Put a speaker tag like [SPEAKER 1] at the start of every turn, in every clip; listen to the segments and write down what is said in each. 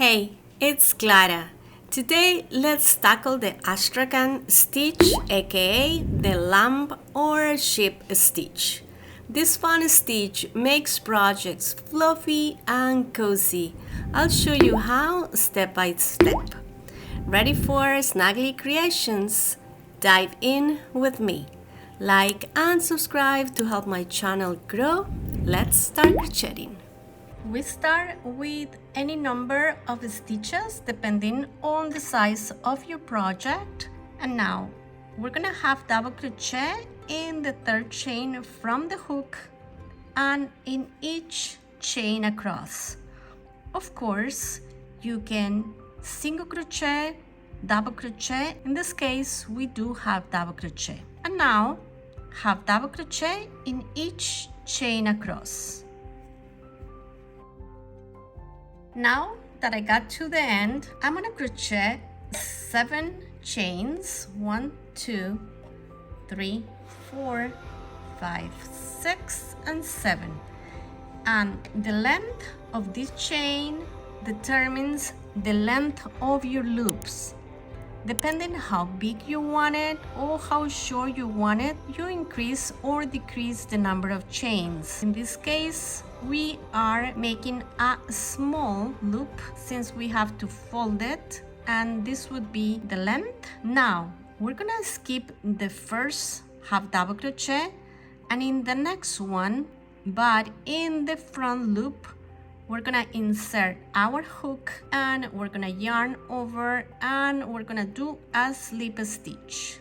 [SPEAKER 1] Hey, it's Clara. Today let's tackle the Astrakhan Stitch, aka the lamp or ship stitch. This fun stitch makes projects fluffy and cozy. I'll show you how step by step. Ready for snuggly creations? Dive in with me. Like and subscribe to help my channel grow. Let's start crocheting. We start with any number of stitches depending on the size of your project. And now we're gonna have double crochet in the third chain from the hook and in each chain across. Of course, you can single crochet, double crochet. In this case, we do have double crochet. And now have double crochet in each chain across. Now that I got to the end, I'm gonna crochet 7 chains. 1, 2, 3, 4, 5, 6, and 7. And the length of this chain determines the length of your loops. Depending how big you want it or how short you want it, you increase or decrease the number of chains. In this case, we are making a small loop since we have to fold it, and this would be the length. Now, we're gonna skip the first half double crochet, and in the next one, but in the front loop, we're gonna insert our hook and we're gonna yarn over and we're gonna do a slip stitch.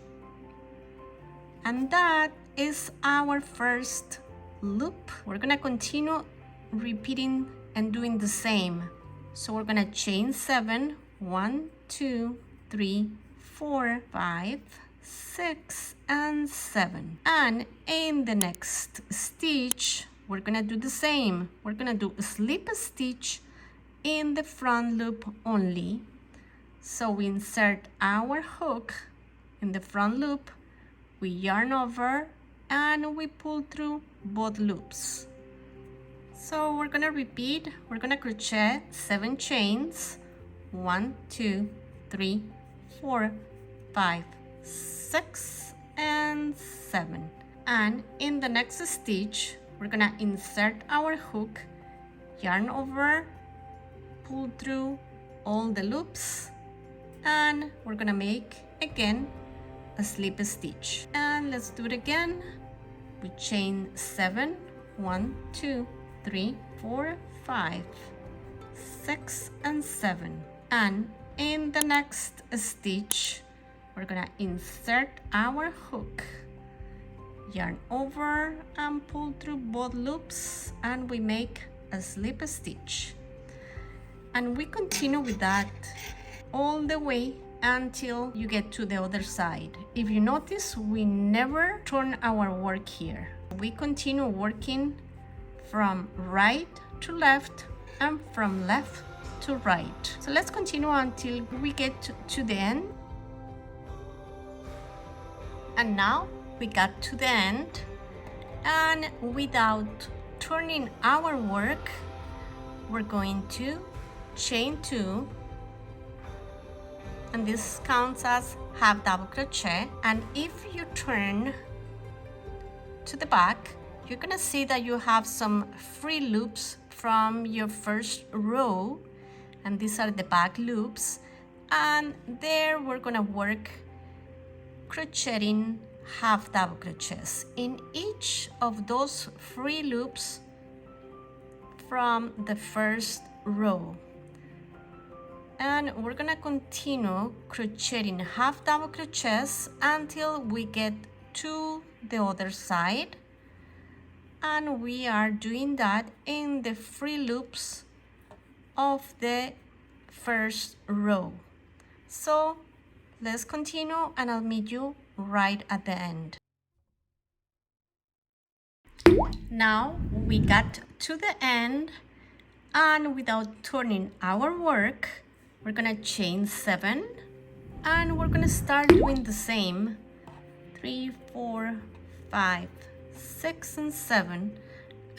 [SPEAKER 1] And that is our first loop. We're gonna continue repeating and doing the same. So we're gonna chain 7, 1, 2, 3, 4, 5, 6, and 7. And in the next stitch, we're gonna do the same. We're gonna do a slip stitch in the front loop only. So we insert our hook in the front loop, we yarn over, and we pull through both loops. So we're gonna repeat, we're gonna crochet 7 chains, 1, 2, 3, 4, 5, 6, and 7. And in the next stitch, we're gonna insert our hook, yarn over, pull through all the loops, and we're gonna make again a slip stitch. And let's do it again. We chain 7, 1, 2, 3, 4, 5, 6, and 7. And in the next stitch, we're gonna insert our hook, yarn over and pull through both loops, and we make a slip stitch. And we continue with that all the way until you get to the other side. If you notice, we never turn our work here. We continue working from right to left and from left to right. So let's continue until we get to the end. And now we got to the end, and without turning our work, we're going to chain 2, and this counts as half double crochet. And if you turn to the back, you're gonna see that you have some free loops from your first row, and these are the back loops, and there we're gonna work crocheting half double crochets in each of those free loops from the first row. And we're gonna continue crocheting half double crochets until we get to the other side, and we are doing that in the free loops of the first row. So let's continue, and I'll meet you right at the end. Now we got to the end, and without turning our work, we're gonna chain 7, and we're gonna start doing the same. 3, 4, 5, 6, and 7.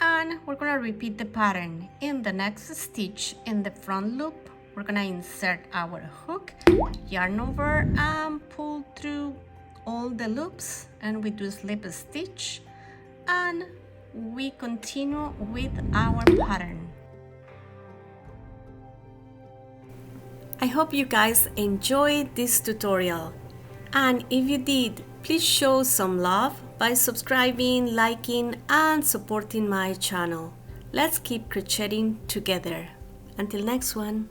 [SPEAKER 1] And we're gonna repeat the pattern in the next stitch in the front loop we're gonna insert our hook, yarn over, and pull through all the loops, and we do slip stitch, and we continue with our pattern. I hope you guys enjoyed this tutorial, and if you did, please show some love by subscribing, liking, and supporting my channel. Let's keep crocheting together. Until next one.